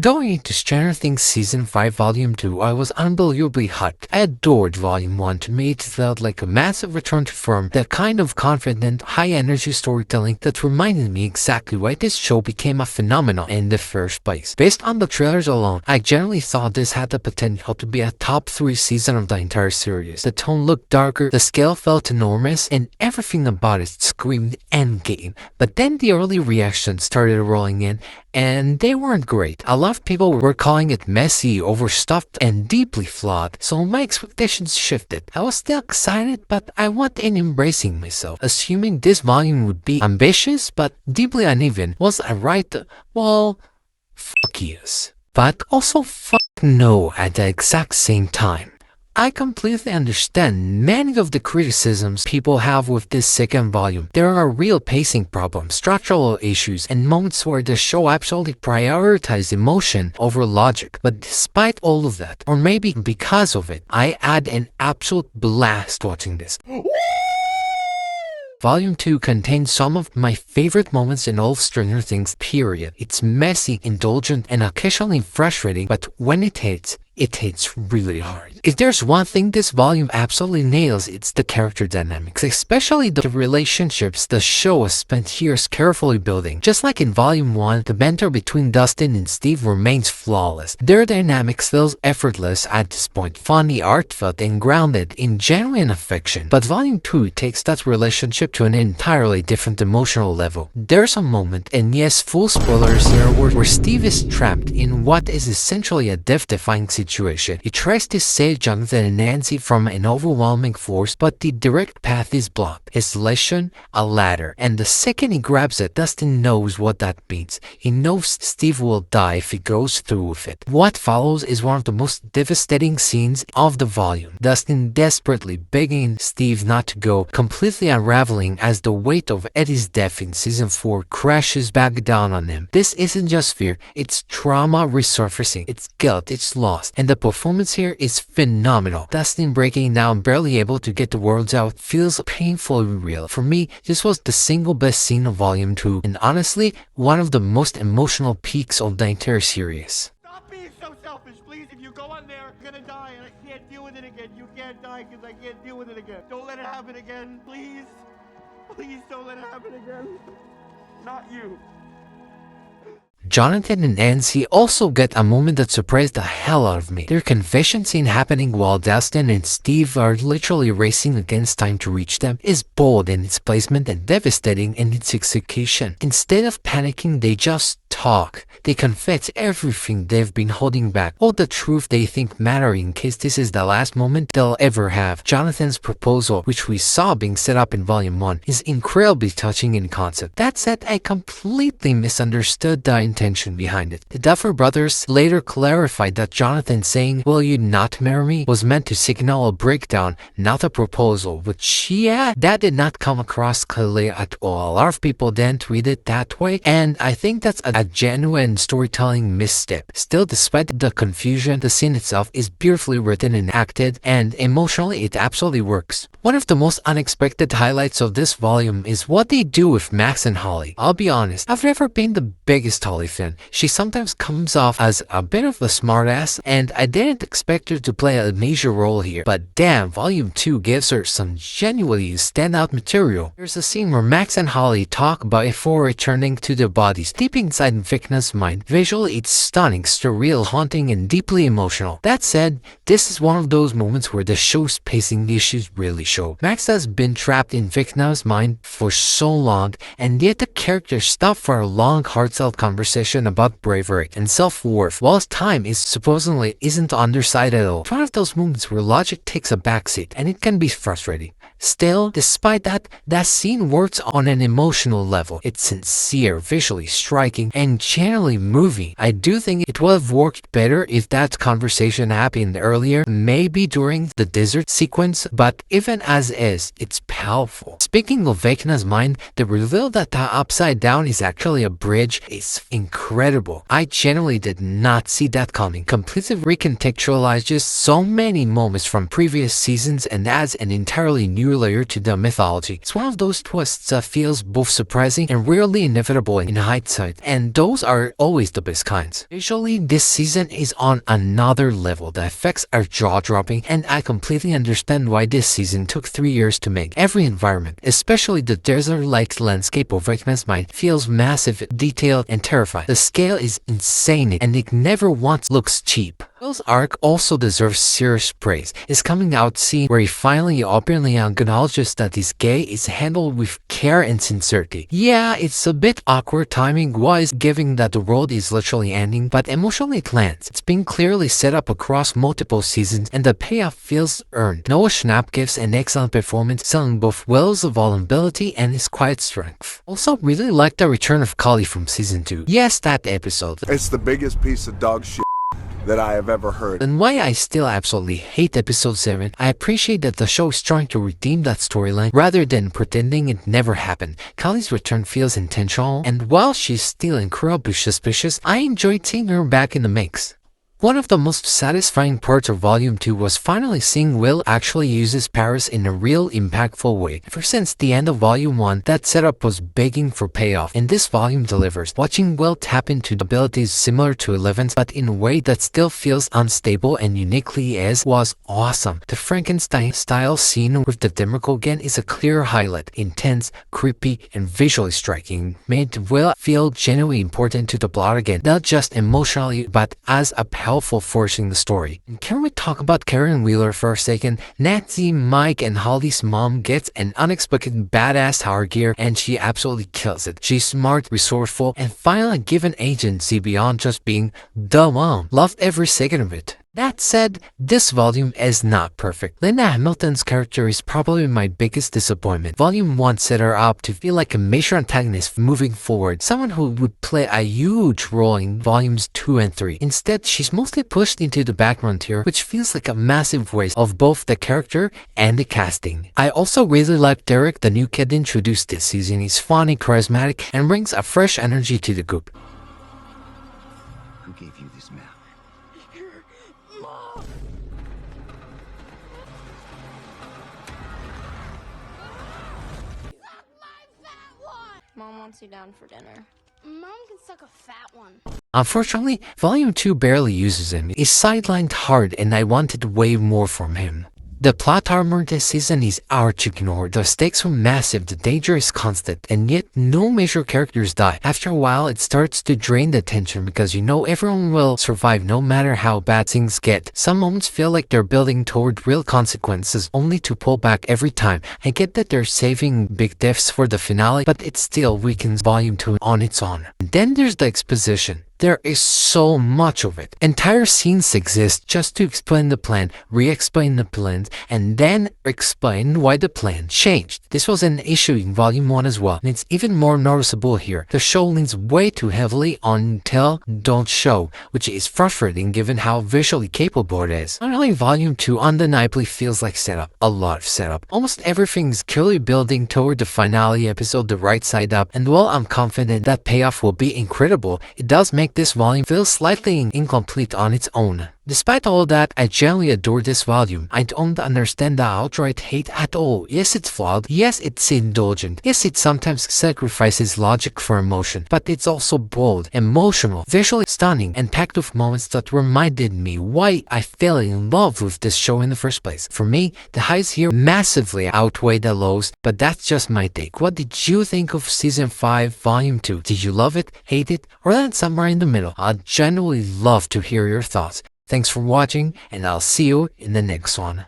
Going into Stranger Things Season 5 Volume 2, I was unbelievably hyped. I adored Volume 1. To me, it felt like a massive return to form, that kind of confident, high-energy storytelling that reminded me exactly why this show became a phenomenon in the first place. Based on the trailers alone, I generally thought this had the potential to be a top 3 season of the entire series. The tone looked darker, the scale felt enormous, and everything about it screamed endgame. But then the early reactions started rolling in, and they weren't great. A lot of people were calling it messy, overstuffed, and deeply flawed, so my expectations shifted. I was still excited, but I went in embracing myself, assuming this volume would be ambitious but deeply uneven. Was I right? Well, fuck yes. But also fuck no at the exact same time. I completely understand many of the criticisms people have with this second volume. There are real pacing problems, structural issues, and moments where the show absolutely prioritizes emotion over logic. But despite all of that, or maybe because of it, I had an absolute blast watching this. Volume 2 contains some of my favorite moments in all of Stranger Things, period. It's messy, indulgent, and occasionally frustrating, but when it hits really hard. If there's one thing this volume absolutely nails, it's the character dynamics, especially the relationships the show has spent years carefully building. Just like in Volume 1, the banter between Dustin and Steve remains flawless. Their dynamics feels effortless at this point, funny, heartfelt, and grounded in genuine affection. But Volume 2 takes that relationship to an entirely different emotional level. There's a moment, and yes, full spoilers here, where Steve is trapped in what is essentially a death-defying situation. He tries to save Jonathan and Nancy from an overwhelming force, but the direct path is blocked. Isolation, a ladder, and the second he grabs it, Dustin knows what that means. He knows Steve will die if he goes through with it. What follows is one of the most devastating scenes of the volume. Dustin desperately begging Steve not to go, completely unraveling as the weight of Eddie's death in Season 4 crashes back down on him. This isn't just fear, it's trauma resurfacing, it's guilt, it's loss. And the performance here is phenomenal. Dustin breaking down, barely able to get the words out, feels painfully real. For me, this was the single best scene of Volume 2, and honestly, one of the most emotional peaks of the entire series. Stop being so selfish, please. If you go on there, you're gonna die, and I can't deal with it again. You can't die because I can't deal with it again. Don't let it happen again, please. Please don't let it happen again. Not you. Jonathan and Nancy also get a moment that surprised the hell out of me. Their confession scene happening while Dustin and Steve are literally racing against time to reach them is bold in its placement and devastating in its execution. Instead of panicking, they just talk. They confess everything they've been holding back, all the truth they think matter in case this is the last moment they'll ever have. Jonathan's proposal, which we saw being set up in Volume 1, is incredibly touching in concept. That said, I completely misunderstood the intention behind it. The Duffer Brothers later clarified that Jonathan saying, "Will you not marry me?" was meant to signal a breakdown, not a proposal, which yeah, that did not come across clearly at all. A lot of people didn't read it that way, and I think that's a genuine storytelling misstep. Still, despite the confusion, the scene itself is beautifully written and acted, and emotionally it absolutely works. One of the most unexpected highlights of this volume is what they do with Max and Holly. I'll be honest, I've never been the biggest Holly fan. She sometimes comes off as a bit of a smartass, and I didn't expect her to play a major role here. But damn, Volume 2 gives her some genuinely standout material. There's a scene where Max and Holly talk about before returning to their bodies, deep inside Vecna's mind. Visually, it's stunning, surreal, haunting, and deeply emotional. That said, this is one of those moments where the show's pacing issues really show. Max has been trapped in Vecna's mind for so long, and yet the character stopped for a long, heartfelt conversation about bravery and self-worth, whilst time is supposedly isn't on their side at all. It's one of those moments where logic takes a backseat, and it can be frustrating. Still, despite that scene works on an emotional level. It's sincere, visually striking, and generally moving. I do think it would have worked better if that conversation happened earlier, maybe during the desert sequence, but even as is, it's powerful. Speaking of Vecna's mind, the reveal that the Upside Down is actually a bridge is incredible. I genuinely did not see that coming. Completely recontextualizes so many moments from previous seasons and adds an entirely new new layer to the mythology. It's one of those twists that feels both surprising and rarely inevitable in hindsight, and those are always the best kinds. Visually, this season is on another level. The effects are jaw-dropping, and I completely understand why this season took 3 years to make. Every environment, especially the desert-like landscape of Rickman's mind, feels massive, detailed, and terrifying. The scale is insane, and it never once looks cheap. Will's arc also deserves serious praise. His coming out scene, where he finally openly acknowledges that he's gay, is handled with care and sincerity. Yeah, it's a bit awkward timing-wise, given that the world is literally ending, but emotionally it lands. It's been clearly set up across multiple seasons, and the payoff feels earned. Noah Schnapp gives an excellent performance, selling both Will's vulnerability and his quiet strength. Also, really like the return of Kali from season 2. Yes, that episode. It's the biggest piece of dog shit that I have ever heard. And why I still absolutely hate episode 7, I appreciate that the show is trying to redeem that storyline rather than pretending it never happened. Kali's return feels intentional, and while she's still incredibly suspicious, I enjoyed seeing her back in the mix. One of the most satisfying parts of Volume 2 was finally seeing Will actually use his powers in a real impactful way. Ever since the end of Volume 1, that setup was begging for payoff, and this volume delivers. Watching Will tap into abilities similar to Eleven's but in a way that still feels unstable and uniquely his was awesome. The Frankenstein-style scene with the Demogorgon is a clear highlight. Intense, creepy, and visually striking, made Will feel genuinely important to the plot again, not just emotionally but as a helpful forcing the story. And can we talk about Karen Wheeler for a second? Nancy, Mike, and Holly's mom gets an unexpected badass power gear, and she absolutely kills it. She's smart, resourceful, and finally given agency beyond just being the mom. Loved every second of it. That said, this volume is not perfect. Linda Hamilton's character is probably my biggest disappointment. Volume 1 set her up to feel like a major antagonist moving forward, someone who would play a huge role in volumes 2 and 3. Instead, she's mostly pushed into the background here, which feels like a massive waste of both the character and the casting. I also really like Derek, the new kid introduced this season. He's funny, charismatic, and brings a fresh energy to the group. Who gave you this map? Mom wants you down for dinner. Mom can suck a fat one. Unfortunately, Volume 2 barely uses him. He's sidelined hard, and I wanted way more from him. The plot armor this season is arch-ignored. The stakes are massive, the danger is constant, and yet no major characters die. After a while, it starts to drain the tension because you know everyone will survive no matter how bad things get. Some moments feel like they're building toward real consequences, only to pull back every time. I get that they're saving big deaths for the finale, but it still weakens Volume 2 on its own. And then there's the exposition. There is so much of it. Entire scenes exist just to explain the plan, re-explain the plans, and then explain why the plan changed. This was an issue in Volume 1 as well, and it's even more noticeable here. The show leans way too heavily on tell, don't show, which is frustrating given how visually capable it is. Finally, Volume 2 undeniably feels like setup. A lot of setup. Almost everything is clearly building toward the finale episode the right side up, and while I'm confident that payoff will be incredible, it does make this volume feels slightly incomplete on its own. Despite all that, I genuinely adore this volume. I don't understand the outright hate at all. Yes, it's flawed. Yes, it's indulgent. Yes, it sometimes sacrifices logic for emotion. But it's also bold, emotional, visually stunning, and packed with moments that reminded me why I fell in love with this show in the first place. For me, the highs here massively outweigh the lows, but that's just my take. What did you think of Season 5, Volume 2? Did you love it, hate it, or land somewhere in the middle? I'd genuinely love to hear your thoughts. Thanks for watching, and I'll see you in the next one.